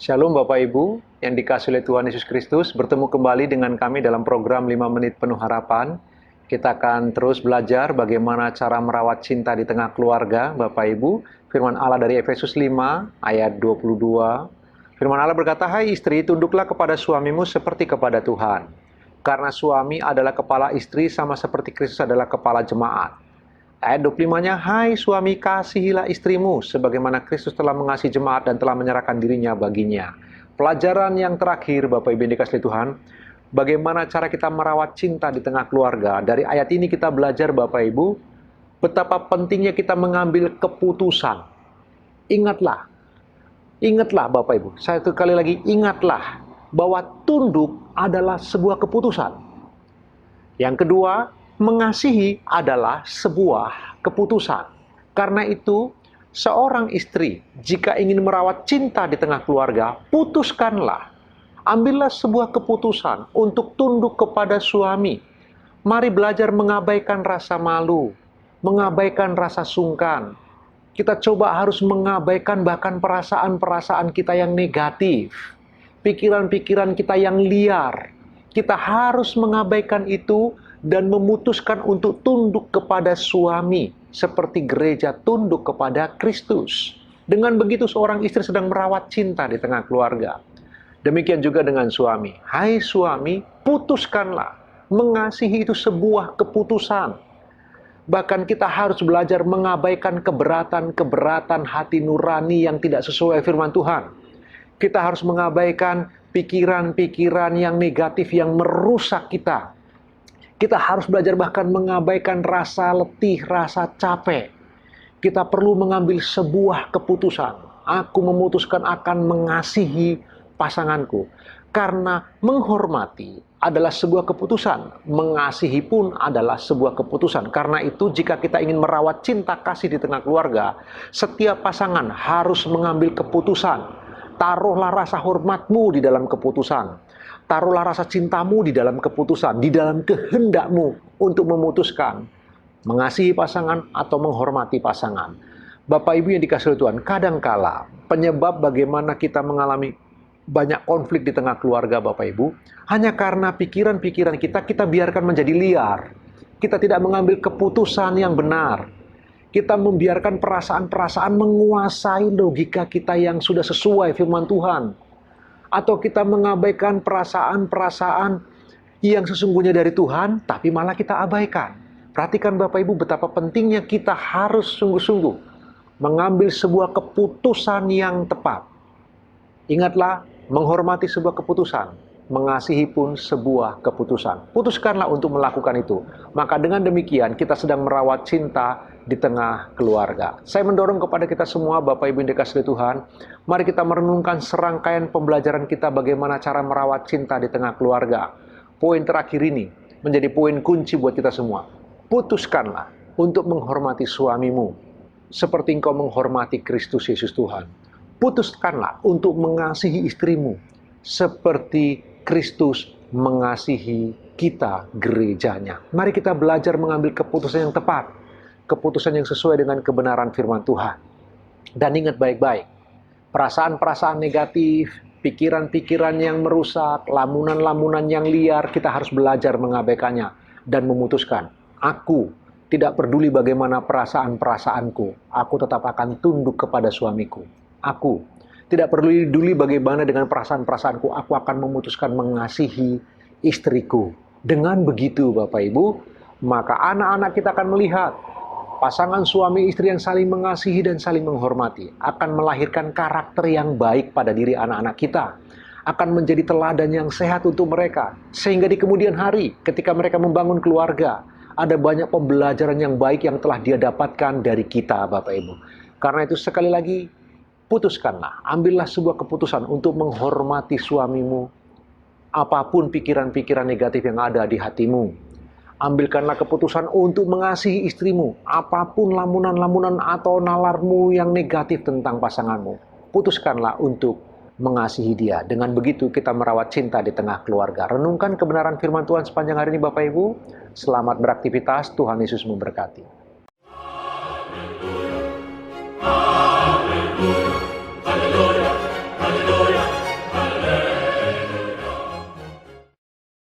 Shalom Bapak Ibu yang dikasihi oleh Tuhan Yesus Kristus, bertemu kembali dengan kami dalam program 5 menit penuh harapan. Kita akan terus belajar bagaimana cara merawat cinta di tengah keluarga Bapak Ibu. Firman Allah dari Efesus 5 ayat 22. Firman Allah berkata, "Hai istri, tunduklah kepada suamimu seperti kepada Tuhan. Karena suami adalah kepala istri sama seperti Kristus adalah kepala jemaat." Ayat 25-nya, "Hai suami, kasihilah istrimu, sebagaimana Kristus telah mengasihi jemaat dan telah menyerahkan dirinya baginya." Pelajaran yang terakhir, Bapak Ibu yang dikasihi Tuhan, bagaimana cara kita merawat cinta di tengah keluarga. Dari ayat ini kita belajar, Bapak Ibu, betapa pentingnya kita mengambil keputusan. Ingatlah Bapak Ibu, saya sekali lagi ingatlah bahwa tunduk adalah sebuah keputusan. Yang kedua, mengasihi adalah sebuah keputusan. Karena itu, seorang istri jika ingin merawat cinta di tengah keluarga, putuskanlah. Ambillah sebuah keputusan untuk tunduk kepada suami. Mari belajar mengabaikan rasa malu, mengabaikan rasa sungkan. Kita coba harus mengabaikan bahkan perasaan-perasaan kita yang negatif, pikiran-pikiran kita yang liar. Kita harus mengabaikan itu dan memutuskan untuk tunduk kepada suami, seperti gereja tunduk kepada Kristus. Dengan begitu seorang istri sedang merawat cinta di tengah keluarga. Demikian juga dengan suami. Hai suami, putuskanlah. Mengasihi itu sebuah keputusan. Bahkan kita harus belajar mengabaikan keberatan-keberatan hati nurani yang tidak sesuai firman Tuhan. Kita harus mengabaikan pikiran-pikiran yang negatif yang merusak kita. Kita harus belajar bahkan mengabaikan rasa letih, rasa capek. Kita perlu mengambil sebuah keputusan. Aku memutuskan akan mengasihi pasanganku. Karena menghormati adalah sebuah keputusan. Mengasihi pun adalah sebuah keputusan. Karena itu jika kita ingin merawat cinta kasih di tengah keluarga, setiap pasangan harus mengambil keputusan. Taruhlah rasa hormatmu di dalam keputusan. Taruhlah rasa cintamu di dalam keputusan, di dalam kehendakmu untuk memutuskan mengasihi pasangan atau menghormati pasangan. Bapak Ibu yang dikasihi Tuhan, kadangkala penyebab bagaimana kita mengalami banyak konflik di tengah keluarga Bapak Ibu, hanya karena pikiran-pikiran kita biarkan menjadi liar. Kita tidak mengambil keputusan yang benar. Kita membiarkan perasaan-perasaan menguasai logika kita yang sudah sesuai firman Tuhan. Atau kita mengabaikan perasaan-perasaan yang sesungguhnya dari Tuhan, tapi malah kita abaikan. Perhatikan Bapak Ibu betapa pentingnya kita harus sungguh-sungguh mengambil sebuah keputusan yang tepat. Ingatlah, menghormati sebuah keputusan, mengasihi pun sebuah keputusan. Putuskanlah untuk melakukan itu. Maka dengan demikian kita sedang merawat cinta di tengah keluarga. Saya mendorong kepada kita semua, Bapak Ibu yang dikasihi Tuhan, mari kita merenungkan serangkaian pembelajaran kita bagaimana cara merawat cinta di tengah keluarga. Poin terakhir ini menjadi poin kunci buat kita semua. Putuskanlah untuk menghormati suamimu seperti engkau menghormati Kristus Yesus Tuhan. Putuskanlah untuk mengasihi istrimu seperti Kristus mengasihi kita gerejanya. Mari kita belajar mengambil keputusan yang tepat, keputusan yang sesuai dengan kebenaran firman Tuhan. Dan ingat baik-baik, perasaan-perasaan negatif, pikiran-pikiran yang merusak, lamunan-lamunan yang liar, kita harus belajar mengabaikannya dan memutuskan, aku tidak peduli bagaimana perasaan-perasaanku, aku tetap akan tunduk kepada suamiku. Aku tidak peduli bagaimana dengan perasaan-perasaanku, aku akan memutuskan mengasihi istriku. Dengan begitu Bapak Ibu, maka anak-anak kita akan melihat pasangan suami istri yang saling mengasihi dan saling menghormati akan melahirkan karakter yang baik pada diri anak-anak kita. Akan menjadi teladan yang sehat untuk mereka. Sehingga di kemudian hari ketika mereka membangun keluarga, ada banyak pembelajaran yang baik yang telah dia dapatkan dari kita Bapak Ibu. Karena itu sekali lagi, putuskanlah, ambillah sebuah keputusan untuk menghormati suamimu. Apapun pikiran-pikiran negatif yang ada di hatimu. Ambilkanlah keputusan untuk mengasihi istrimu. Apapun lamunan-lamunan atau nalarmu yang negatif tentang pasanganmu. Putuskanlah untuk mengasihi dia. Dengan begitu kita merawat cinta di tengah keluarga. Renungkan kebenaran firman Tuhan sepanjang hari ini Bapak Ibu. Selamat beraktivitas, Tuhan Yesus memberkati.